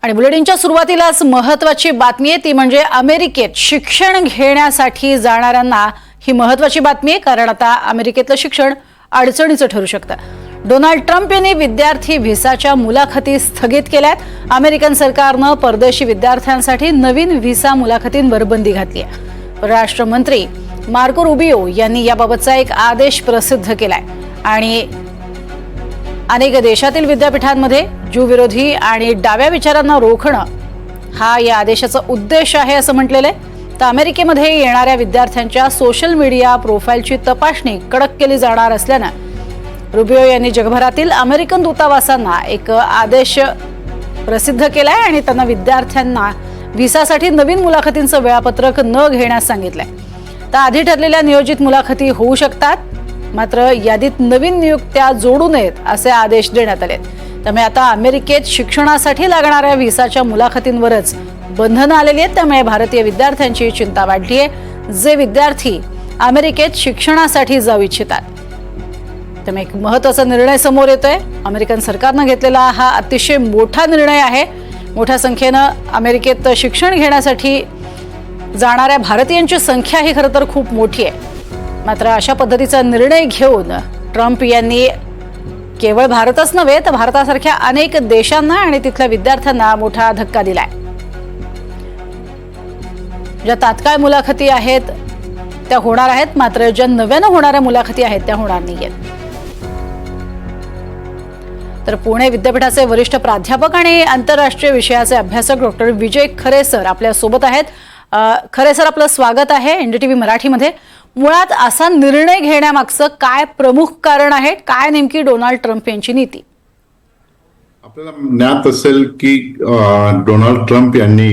आणि बुलेटिनच्या सुरुवातीलाच महत्त्वाची बातमी आहे ती म्हणजे अमेरिकेत शिक्षण घेण्यासाठी जाणाऱ्यांना ही महत्त्वाची बातमी आहे, कारण आता अमेरिकेतलं शिक्षण अडचणीचं ठरू शकतं। डोनाल्ड ट्रम्प यांनी विद्यार्थी व्हिसाच्या मुलाखती स्थगित केल्यात। अमेरिकन सरकारनं परदेशी विद्यार्थ्यांसाठी नवीन व्हिसा मुलाखतींवर बंदी घातली आहे। परराष्ट्र मंत्री मार्को रुबियो यांनी याबाबतचा एक आदेश प्रसिद्ध केलाय आणि अनेक देशातील विद्यापीठांमध्ये ज्यू विरोधी आणि डाव्या विचारांना रोखणं हा या आदेशाचा उद्देश आहे असं म्हटलेलं आहे। तर अमेरिकेमध्ये येणाऱ्या विद्यार्थ्यांच्या सोशल मीडिया प्रोफाईलची तपासणी कडक केली जाणार असल्यानं रुबियो यांनी जगभरातील अमेरिकन दूतावासांना एक आदेश प्रसिद्ध केलाय आणि त्यांना विद्यार्थ्यांना व्हिसासाठी नवीन मुलाखतींचं वेळापत्रक न घेण्यास सांगितलंय। तर आधी ठरलेल्या नियोजित मुलाखती होऊ शकतात, मात्र यादीत नवीन नियुक्त्या जोडू नयेत असे आदेश देण्यात आलेत। त्यामुळे आता अमेरिकेत शिक्षणासाठी लागणाऱ्या व्हिसाच्या मुलाखतींवरच बंधनं आलेली आहेत। त्यामुळे भारतीय विद्यार्थ्यांची चिंता वाढली आहे, जे विद्यार्थी अमेरिकेत शिक्षणासाठी जाऊ इच्छितात। त्यामुळे एक महत्त्वाचा निर्णय समोर येतोय। अमेरिकन सरकारनं घेतलेला हा अतिशय मोठा निर्णय आहे। मोठ्या संख्येनं अमेरिकेत शिक्षण घेण्यासाठी जाणाऱ्या भारतीयांची संख्या ही खरं तर खूप मोठी आहे। मात्र अशा पद्धतीचा निर्णय घेऊन ट्रम्प यांनी केवळ भारतच नव्हे तर भारतासारख्या अनेक देशांना आणि तिथल्या विद्यार्थ्यांना मोठा धक्का दिलाय। ज्या तात्काळ मुलाखती आहेत त्या होणार आहेत, मात्र ज्या नव्यानं होणाऱ्या मुलाखती आहेत त्या होणार नाहीयेत। तर पुणे विद्यापीठाचे वरिष्ठ प्राध्यापक आणि आंतरराष्ट्रीय विषयाचे अभ्यासक डॉक्टर विजय खरे सर आपल्या सोबत आहेत। खरे सर, आपलं स्वागत आहे एनडीटीव्ही मराठीमध्ये। मुळात असा निर्णय घेण्यामागचं काय प्रमुख कारण आहे? काय नेमकी डोनाल्ड ट्रम्प यांची नीती? आपल्याला ज्ञात असेल की डोनाल्ड ट्रम्प यांनी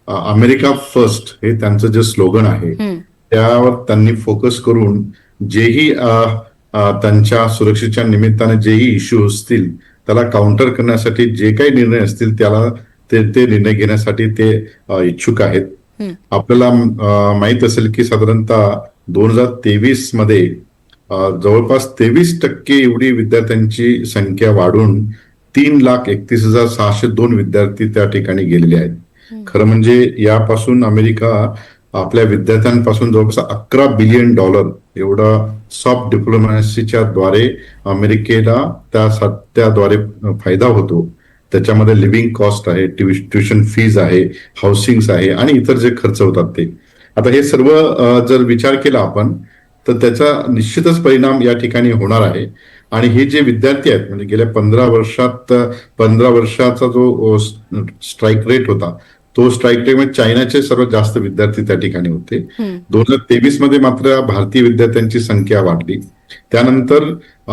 अमेरिका फर्स्ट हे त्यांचं जे स्लोगन आहे त्यावर त्यांनी फोकस करून जेही त्यांच्या सुरक्षेच्या निमित्ताने जेही इश्यू असतील त्याला काउंटर करण्यासाठी जे काही निर्णय असतील त्याला ते निर्णय घेण्यासाठी ते इच्छुक आहेत। आपल्याला माहित असेल की साधारणतः 2023 मध्ये जवळपास 23% एवढी विद्यार्थ्यांची संख्या वाढून 3,31,602 विद्यार्थी त्या ठिकाणी गेलेले आहेत। खरं म्हणजे यापासून अमेरिका आपल्या विद्यार्थ्यांपासून जवळपास $11 बिलियन एवढा सॉफ्ट डिप्लोमॅसीच्या द्वारे अमेरिकेला त्याद्वारे फायदा होतो। त्याच्यामध्ये लिव्हिंग कॉस्ट आहे, ट्युशन फीज आहे, हाऊसिंग आहे आणि इतर जे खर्च होतात ते। आता हे सर्व जर विचार केला आपण तर त्याचा निश्चितच परिणाम या ठिकाणी होणार आहे। आणि हे जे विद्यार्थी आहेत म्हणजे गेल्या 15 वर्षाचा जो स्ट्राईक रेट होता तो स्ट्राईक रेट मध्ये चायनाचे सर्वात जास्त विद्यार्थी त्या ठिकाणी होते। 2023 मध्ये मात्र भारतीय विद्यार्थ्यांची संख्या वाढली। त्यानंतर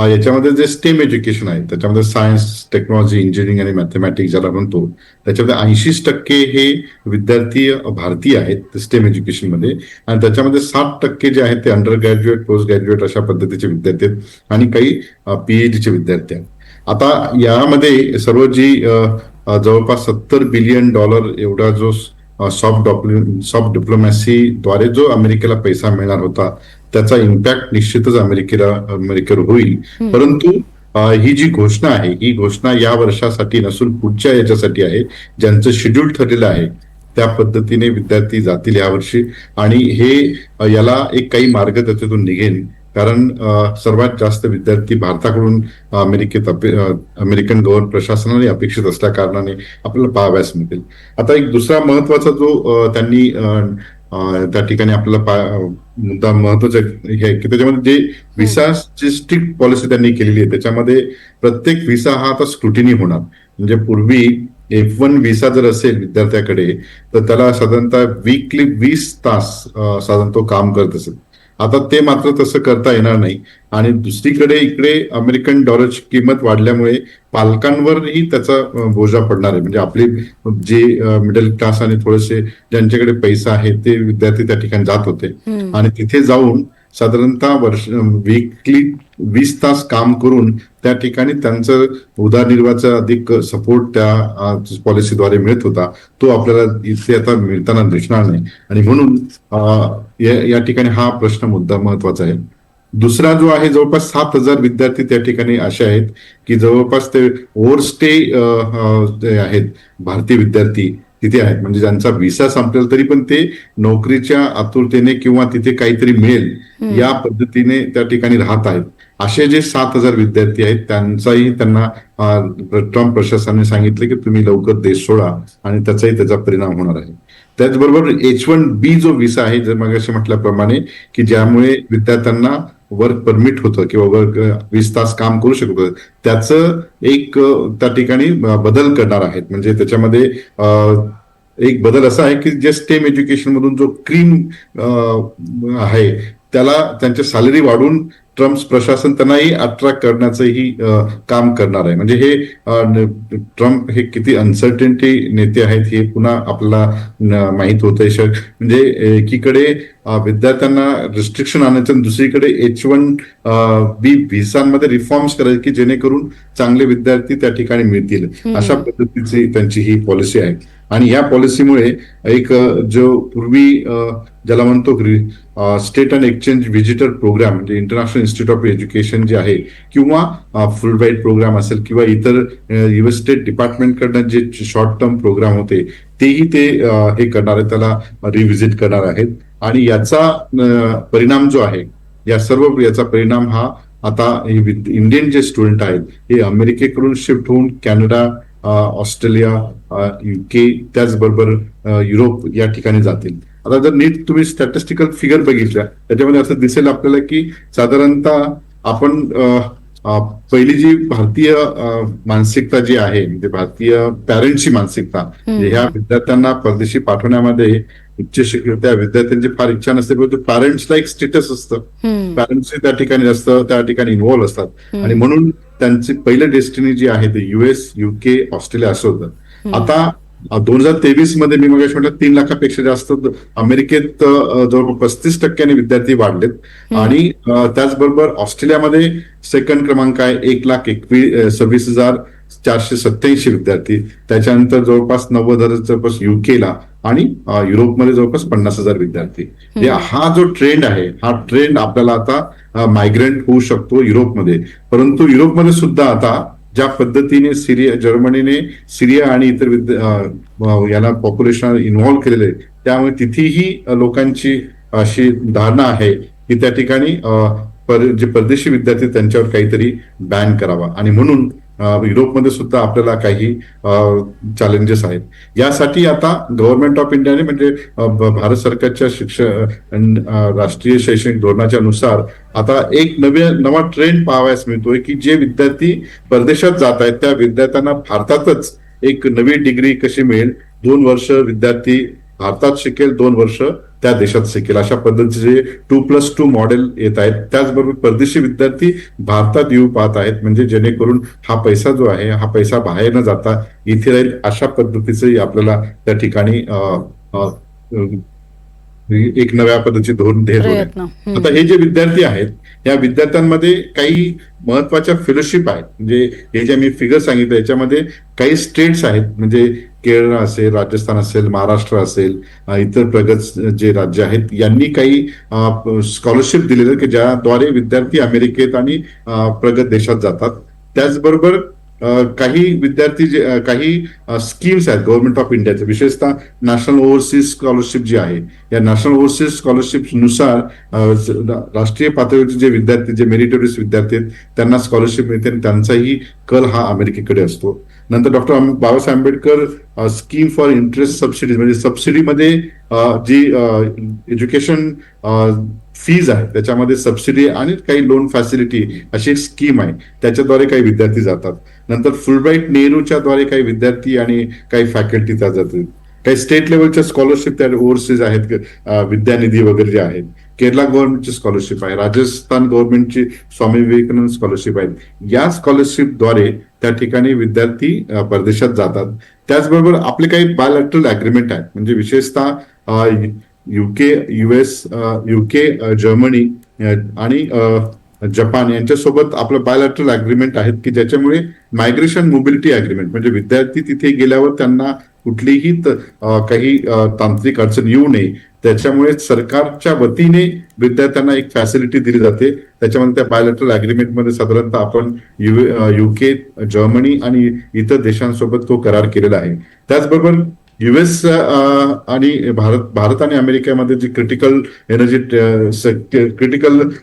याच्यामध्ये जे स्टेम एज्युकेशन आहे त्याच्यामध्ये सायन्स, टेक्नॉलॉजी, इंजिनिअरिंग आणि मॅथमॅटिक्स ज्याला म्हणतो त्याच्यामध्ये 80% हे विद्यार्थी भारतीय आहेत स्टेम एज्युकेशन मध्ये, आणि त्याच्यामध्ये 60% जे आहेत ते अंडर ग्रॅज्युएट, पोस्ट ग्रॅज्युएट अशा पद्धतीचे विद्यार्थी आहेत आणि काही पीएचडीचे विद्यार्थी आहेत। आता यामध्ये सर्व जी जवळपास $70 बिलियन एवढा जो सॉफ्ट डिप्लोमॅसीद्वारे जो अमेरिकेला पैसा मिळणार होता त्याचा इम्पॅक्ट निश्चितच अमेरिकेवर होईल। परंतु ही जी घोषणा आहे ही घोषणा या वर्षासाठी नसून पुढच्या याच्यासाठी आहे। ज्यांचं शेड्यूल ठरलेलं आहे त्या पद्धतीने विद्यार्थी जातील यावर्षी आणि हे याला एक काही मार्ग त्याच्यातून निघेल, कारण सर्वात जास्त विद्यार्थी भारताकडून अमेरिकन गव्हर्नमेंट प्रशासनाने अपेक्षित असल्या कारणाने आपल्याला पाहाव्यास मिळेल। आता एक दुसरा महत्वाचा जो त्यांनी त्या ठिकाणी आपल्याला मुद्दा महत्वाचा आहे की त्याच्यामध्ये जे व्हिसाची स्ट्रिक्ट पॉलिसी त्यांनी केलेली आहे त्याच्यामध्ये प्रत्येक व्हिसा हा आता स्क्रुटिनी होणार। म्हणजे पूर्वी F1 व्हिसा जर असेल विद्यार्थ्याकडे तर त्याला साधारणतः वीकली 20 तास साधारण तो काम करत असेल। आता ते मात्र तसं करता येणार नाही। आणि दुसरीकडे इकडे अमेरिकन डॉलरची किंमत वाढल्यामुळे पालकांवरही त्याचा बोजा पडणार आहे। म्हणजे आपले जे मिडल क्लास आणि थोडेसे ज्यांच्याकडे पैसा आहे ते विद्यार्थी त्या ठिकाणी जात होते आणि तिथे जाऊन साधारणतः वीकली 20 तास काम करून त्या ठिकाणी त्यांचं उदरनिर्वाहाचा अधिक सपोर्ट त्या पॉलिसीद्वारे मिळत होता, तो आपल्याला इथे आता मिळताना दिसणार नाही। आणि म्हणून या ठिकाणी हा प्रश्न मुद्दा महत्वाचा आहे। दुसरा जो आहे जवळपास 7,000 विद्यार्थी त्या ठिकाणी असे आहेत की जवळपास ते ओव्हरस्टे आहेत भारतीय विद्यार्थी तिथे आहेत, म्हणजे ज्यांचा व्हिसा संपलेला तरी पण ते नोकरीच्या आतुरतेने किंवा तिथे काहीतरी मिळेल या पद्धतीने त्या ठिकाणी राहत आहेत. असे जे 7,000 विद्यार्थी आहेत त्यांचाही त्यांना ट्रम्प प्रशासनाने सांगितले की तुम्ही लवकर देश सोडा आणि त्याचा परिणाम होणार आहे. त्याचबरोबर H1B जो व्हिसा आहे, जर मगाशी म्हटल्याप्रमाणे की ज्यामुळे विद्यार्थ्यांना वर्क परमिट होतं किंवा वर्क 20 तास काम करू शकत होतं, त्याचं एक त्या ठिकाणी बदल करणार आहेत. म्हणजे त्याच्यामध्ये एक बदल असा आहे की जे स्टेम एज्युकेशन मधून जो क्रीम आहे त्याला त्यांची सॅलरी वाढवून ट्रम्प प्रशासन त्यांनाही अट्रॅक्ट करण्याचंही काम करणार आहे. म्हणजे हे ट्रम्प हे किती अनसर्टेनिटी नेते आहेत हे पुन्हा आपल्याला माहित होतंय. म्हणजे एकीकडे विद्यार्थ्यांना रिस्ट्रिक्शन आणायचं आणि दुसरीकडे H1B व्हिसांमध्ये रिफॉर्म्स करायचे की जेणेकरून चांगले विद्यार्थी त्या ठिकाणी मिळतील, अशा पद्धतीची त्यांची ही पॉलिसी आहे. आणि या पॉलिसीमुळे एक जो पूर्वी ज्याला म्हणतो state and exchange visitor program म्हणजे इंटरनॅशनल इन्स्टिट्यूट ऑफ एज्युकेशन जे आहे किंवा फुल ब्राईट प्रोग्राम असेल किंवा इतर US स्टेट डिपार्टमेंट कडनं जे शॉर्ट टर्म प्रोग्राम होते तेही ते हे करणार आहेत, त्याला रिव्हिजिट करणार आहेत. आणि याचा परिणाम जो आहे, याचा परिणाम हा आता इंडियन जे स्टुडंट आहेत हे अमेरिकेकडून शिफ्ट होऊन कॅनडा, ऑस्ट्रेलिया, UK त्याचबरोबर युरोप या ठिकाणी जातील. आता जर नीट तुम्ही स्टॅटिस्टिकल फिगर बघितल्या त्याच्यामध्ये असं दिसेल आपल्याला की साधारणतः आपण पहिली जी भारतीय मानसिकता जी आहे म्हणजे भारतीय पॅरेंटची मानसिकता, ह्या विद्यार्थ्यांना परदेशी पाठवण्यामध्ये उच्च शिक्षण त्या विद्यार्थ्यांची फार इच्छा नसते, परंतु पॅरेंट्सला एक स्टेटस असतं, पॅरेंट्स त्या ठिकाणी जास्त त्या ठिकाणी इन्व्हॉल्व्ह असतात आणि म्हणून त्यांची पहिलं डेस्टिनी जी आहे ते US, UK, ऑस्ट्रेलिया असं होतं. आता 2023 मध्ये मी मगाशी म्हटलं 3 लाखापेक्षा जास्त अमेरिकेत जवळपास 35% विद्यार्थी वाढलेत आणि त्याचबरोबर ऑस्ट्रेलियामध्ये सेकंड क्रमांक आहे 1,26,487 विद्यार्थी. त्याच्यानंतर जवळपास 90,000 जवळपास युकेला आणि युरोपमध्ये जवळपास 50,000 विद्यार्थी. हा जो ट्रेंड आहे हा ट्रेंड आपल्याला आता मायग्रेंट होऊ शकतो युरोपमध्ये. परंतु युरोपमध्ये सुद्धा आता ज्या पद्धतीने जर्मनीने सिरिया आणि इतर याला पॉप्युलेशन इन्व्हॉल्व्ह केलेले आहे त्यामुळे तिथेही लोकांची अशी धारणा आहे की त्या ठिकाणी जे परदेशी विद्यार्थी त्यांच्यावर काहीतरी बॅन करावा आणि म्हणून युरोपमध्ये सुद्धा आपल्याला काही चॅलेंजेस आहेत. यासाठी आता गव्हर्नमेंट ऑफ इंडियाने म्हणजे भारत सरकारच्या राष्ट्रीय शैक्षणिक धोरणाच्या नुसार आता एक नवा ट्रेंड पाहावयास मिळतोय की जे विद्यार्थी परदेशात जात आहेत त्या विद्यार्थ्यांना भारतातच एक नवी डिग्री कशी मिळेल, 2 वर्ष विद्यार्थी भारतात शिकेल, 2 वर्ष त्या देशात शिकेल, अशा पद्धतीचे 2+2 मॉडेल येत आहेत. त्याचबरोबर परदेशी विद्यार्थी भारतात येऊ पाहत आहेत, म्हणजे जेणेकरून हा पैसा जो आहे हा पैसा बाहेर न जाता इथे राहील, अशा पद्धतीचे आपल्याला त्या ठिकाणी एक नव्या पद्धतीचे धोरण आता हे जे विद्यार्थी आहेत या विद्यार्थ्यांमध्ये काही महत्वाच्या फेलोशिप आहेत. म्हणजे हे जे मी फिगर सांगितलं याच्यामध्ये काही स्टेट्स आहेत, म्हणजे केरळ असेल, राजस्थान असेल, महाराष्ट्र असेल, इतर प्रगत जे राज्य आहेत यांनी काही स्कॉलरशिप दिलेले की ज्याद्वारे विद्यार्थी अमेरिकेत आणि प्रगत देशात जातात. त्याचबरोबर काही विद्यार्थी काही स्कीम्स आहेत गव्हर्नमेंट ऑफ इंडियाच्या, विशेषतः नॅशनल ओव्हरसीज स्कॉलरशिप जी आहे या नॅशनल ओव्हरसीज स्कॉलरशिप नुसार राष्ट्रीय पातळीवरचे जे विद्यार्थी जे मेरिटोरियस विद्यार्थी आहेत त्यांना स्कॉलरशिप मिळते आणि त्यांचाही कल हा अमेरिकेकडे असतो. नंतर doctor Babasaheb Ambedkar scheme for interest subsidies म्हणजे सबसिडीमध्ये जी एज्युकेशन फीज आहे त्याच्यामध्ये सबसिडी आणि काही लोन फॅसिलिटी अशी एक स्कीम आहे, त्याच्याद्वारे काही विद्यार्थी जातात. नंतर फुलब्राईट नेहरूच्या द्वारे काही विद्यार्थी आणि काही फॅकल्टी त्या जातात. काही स्टेट लेवलच्या स्कॉलरशिप त्या ओव्हरसीज आहेत, विद्यानिधी वगैरे जे आहेत. केरला गव्हर्नमेंटची स्कॉलरशिप आहे, राजस्थान गव्हर्नमेंटची स्वामी विवेकानंद स्कॉलरशिप आहेत. या स्कॉलरशिपद्वारे त्या ठिकाणी विद्यार्थी परदेशात जातात. त्याचबरोबर आपले काही बायलॅटरल अग्रीमेंट आहेत, म्हणजे विशेषतः UK, US, UK, जर्मनी आणि जपान यांच्यासोबत आपलं बायलॅटरल अग्रीमेंट आहेत की ज्याच्यामुळे मायग्रेशन मोबिलिटी अग्रीमेंट म्हणजे विद्यार्थी तिथे गेल्यावर त्यांना कुठलीही काही तांत्रिक अडचण येऊ नये त्याच्यामुळे सरकारच्या वतीने विद्यार्थ्यांना एक फॅसिलिटी दिली जाते. त्याच्यामध्ये त्या बायोलॅटरल अग्रीमेंटमध्ये साधारणतः आपण UK, जर्मनी आणि इतर देशांसोबत तो करार केलेला आहे. त्याचबरोबर US आणि भारत आणि अमेरिकेमध्ये जी क्रिटिकल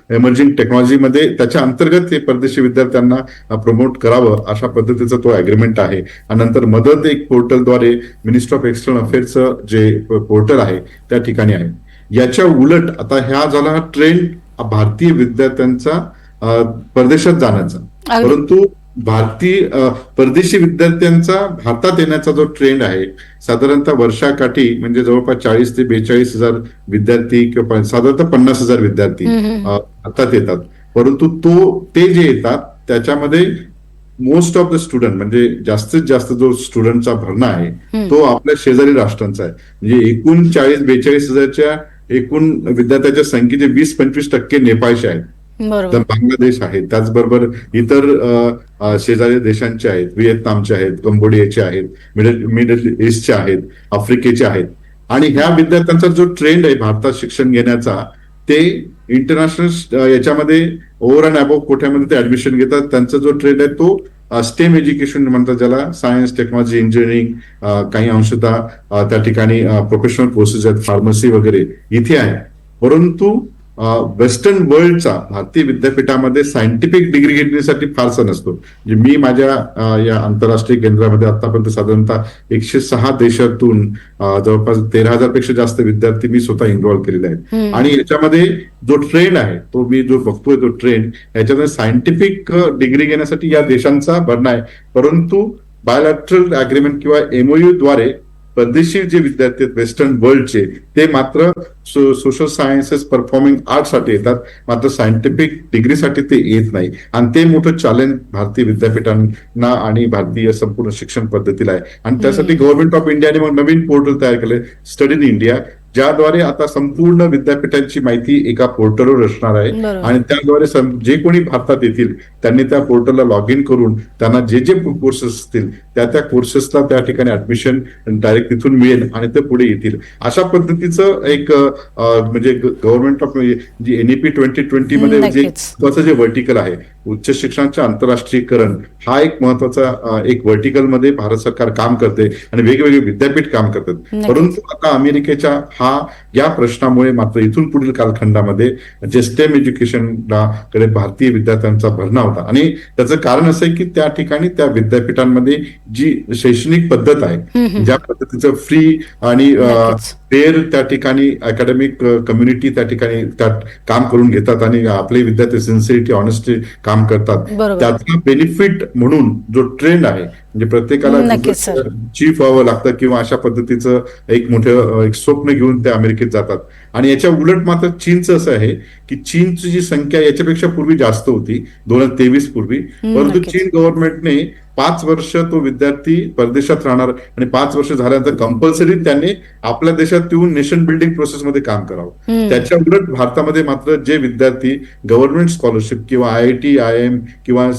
एमर्जिंग टेक्नॉलॉजीमध्ये त्याच्या अंतर्गत हे परदेशी विद्यार्थ्यांना प्रमोट करावं अशा पद्धतीचा तो अग्रीमेंट आहे. आणि नंतर मदत एक पोर्टलद्वारे मिनिस्ट्री ऑफ एक्सटर्नल अफेअर्सचं जे पोर्टल आहे त्या ठिकाणी आहे. याच्या उलट आता ह्या झाला हा ट्रेंड भारतीय विद्यार्थ्यांचा परदेशात जाण्याचा, परंतु परदेशी विद्यार्थ्यांचा भारतात येण्याचा जो ट्रेंड आहे साधारणतः वर्षाकाठी म्हणजे जवळपास 40 ते 42 हजार विद्यार्थी किंवा साधारणतः 50,000 विद्यार्थी भारतात येतात. परंतु ते जे येतात त्याच्यामध्ये मोस्ट ऑफ द स्टुडंट म्हणजे जास्तीत जास्त जो स्टुडंटचा भरणा आहे तो आपल्या शेजारी राष्ट्रांचा आहे. म्हणजे एकूण 40-42 हजारच्या एकूण विद्यार्थ्यांच्या संख्येचे 20-25% नेपाळचे आहेत, तर बांगलादेश आहे, त्याचबरोबर इतर शेजारी देशांचे आहेत, व्हिएतनामचे आहेत, कंबोडियाचे आहेत, मिडल ईस्टचे आहेत, आफ्रिकेचे आहेत. आणि ह्या विद्यार्थ्यांचा जो ट्रेंड आहे भारतात शिक्षण घेण्याचा ते इंटरनॅशनल याच्यामध्ये ओव्हर अँड अबोव्ह कोठ्यामध्ये ते ऍडमिशन घेतात. त्यांचा जो ट्रेंड आहे तो स्टेम एज्युकेशन म्हणतात, ज्याला सायन्स, टेक्नॉलॉजी, इंजिनिअरिंग, काही अंशतः त्या ठिकाणी प्रोफेशनल कोर्सेस आहेत, फार्मसी वगैरे इथे आहे. परंतु वेस्टर्न वर्ल्डचा भारतीय विद्यापीठामध्ये सायंटिफिक डिग्री घेण्यासाठी फारसा नसतो. म्हणजे मी माझ्या या आंतरराष्ट्रीय केंद्रामध्ये आतापर्यंत साधारणतः 106 देशातून जवळपास 13,000 पेक्षा जास्त विद्यार्थी मी स्वतः इन्व्हॉल्व्ह केलेले आहेत. आणि याच्यामध्ये जो ट्रेंड आहे तो मी जो बघतोय तो ट्रेंड याच्यामध्ये सायंटिफिक डिग्री घेण्यासाठी या देशांचा भरणा आहे. परंतु बायोलॅटरल अग्रीमेंट किंवा MOU द्वारे परदेशी जे विद्यार्थी आहेत वेस्टर्न वर्ल्डचे ते मात्र सोशल सायन्सेस, परफॉर्मिंग आर्टसाठी येतात, मात्र सायंटिफिक डिग्रीसाठी ते येत नाही. आणि ते मोठं चॅलेंज भारतीय विद्यापीठांना आणि भारतीय संपूर्ण शिक्षण पद्धतीला आहे. आणि त्यासाठी गव्हर्नमेंट ऑफ इंडियाने मग नवीन पोर्टल तयार केले, स्टडी इन इंडिया, ज्याद्वारे आता संपूर्ण विद्यापीठांची माहिती एका पोर्टलवर असणार आहे. आणि त्याद्वारे जे कोणी भारतात येतील त्यांनी त्या पोर्टलला लॉग इन करून त्यांना जे कोर्सेस असतील त्या कोर्सेसला त्या ठिकाणी ऍडमिशन डायरेक्ट तिथून मिळेल आणि ते पुढे येतील. अशा पद्धतीचं एक म्हणजे गव्हर्नमेंट ऑफ जी NEP 2020 मध्ये जे व्हर्टिकल आहे उच्च शिक्षणाचे आंतरराष्ट्रीयकरण, हा एक महत्वाचा एक व्हर्टिकल मध्ये भारत सरकार काम करते आणि वेगवेगळे विद्यापीठ काम करतात. परंतु आता अमेरिकेच्या या प्रश्नामुळे मात्र इथून पुढील कालखंडामध्ये जे स्टेम एज्युकेशनकडे भारतीय विद्यार्थ्यांचा भरणा होता. आणि त्याचं कारण असं आहे की त्या ठिकाणी त्या विद्यापीठांमध्ये जी शैक्षणिक पद्धत आहे, ज्या पद्धतीचं फ्री आणि फेअर त्या ठिकाणी अकॅडमिक कम्युनिटी त्या ठिकाणी त्यात काम करून घेतात आणि आपले विद्यार्थी सिन्सिअरिटी, ऑनेस्टी काम करतात, त्याचा बेनिफिट म्हणून जो ट्रेंड आहे म्हणजे प्रत्येकाला चीफ व्हावं लागतं किंवा अशा पद्धतीचं एक मोठं एक स्वप्न घेऊन ते अमेरिकेत जातात. आणि याच्या उलट मात्र चीनचं असं आहे की चीनची जी संख्या याच्यापेक्षा पूर्वी जास्त होती 2023 पूर्वी, परंतु चीन गव्हर्नमेंटने 5 वर्ष तो विद्यार्थी परदेशात राहणार आणि 5 वर्ष झाल्यानंतर कंपल्सरी त्यांनी आपल्या देशात येऊन नेशन बिल्डिंग प्रोसेसमध्ये काम करावं. त्याच्या उलट भारतामध्ये मात्र जे विद्यार्थी गव्हर्नमेंट स्कॉलरशिप किंवा IIT, IIM किंवा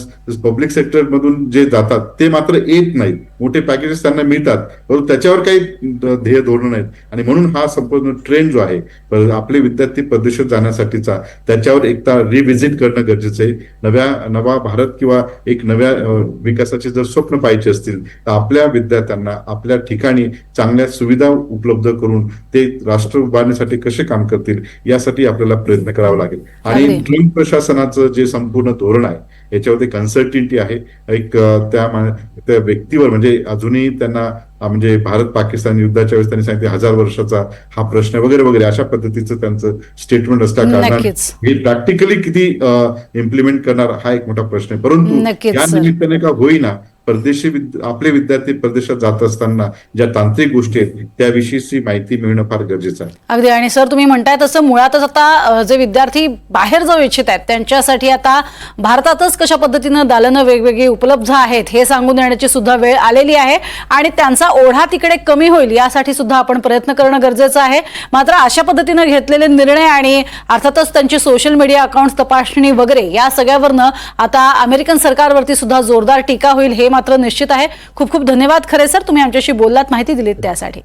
पब्लिक सेक्टर मधून जे जातात ते मात्र येत नाहीत. मोठे पॅकेजेस त्यांना मिळतात परंतु त्याच्यावर काही ध्येय धोरण नाहीत. आणि म्हणून हा संपूर्ण ट्रेंड जो आहे आपले विद्यार्थी परदेशात जाण्यासाठीचा त्याच्यावर एकदा रिव्हिजिट करणं गरजेचं आहे. नवा भारत किंवा एक नव्या विकासाचे जर स्वप्न पाहिजे असतील तर आपल्या विद्यार्थ्यांना आपल्या ठिकाणी चांगल्या सुविधा उपलब्ध करून ते राष्ट्र उभारण्यासाठी कसे काम करतील यासाठी आपल्याला प्रयत्न करावा लागेल. आणि ट्रम्प प्रशासनाचं जे संपूर्ण धोरण आहे याच्यावरती कन्सल्टंटी आहे एक त्या व्यक्तीवर, म्हणजे अजूनही त्यांना म्हणजे भारत पाकिस्तान युद्धाच्या वेळेस त्यांनी सांगितले 1000 वर्षाचा हा प्रश्न वगैरे वगैरे अशा पद्धतीचं त्यांचं स्टेटमेंट असल्या कारणाने हे प्रॅक्टिकली किती इम्प्लिमेंट करणार हा एक मोठा प्रश्न आहे. परंतु या निमित्ताने का होईना आपले विद्यार्थी परदेशात जात असताना ज्या तांत्रिक गोष्टी आहेत त्याविषयीची माहिती मिळणं फार गरजेचं आहे. अगदी. आणि सर तुम्ही म्हणताय तसं मुळातच आता जे विद्यार्थी बाहेर जाऊ इच्छित आहेत त्यांच्यासाठी आता भारतातच कशा पद्धतीनं दालनं वेगवेगळी उपलब्ध आहेत हे सांगून देण्याची सुद्धा वेळ आलेली आहे आणि त्यांचा ओढा तिकडे कमी होईल यासाठी सुद्धा आपण प्रयत्न करणं गरजेचं आहे. मात्र अशा पद्धतीनं घेतलेले निर्णय आणि अर्थातच त्यांची सोशल मीडिया अकाउंट तपासणी वगैरे या सगळ्यावरनं आता अमेरिकन सरकारवरती सुद्धा जोरदार टीका होईल हे मात्र निश्चित आहे. खूप खूप धन्यवाद खरे सर, तुम्ही आमच्याशी बोललात, माहिती दिलीत त्यासाठी.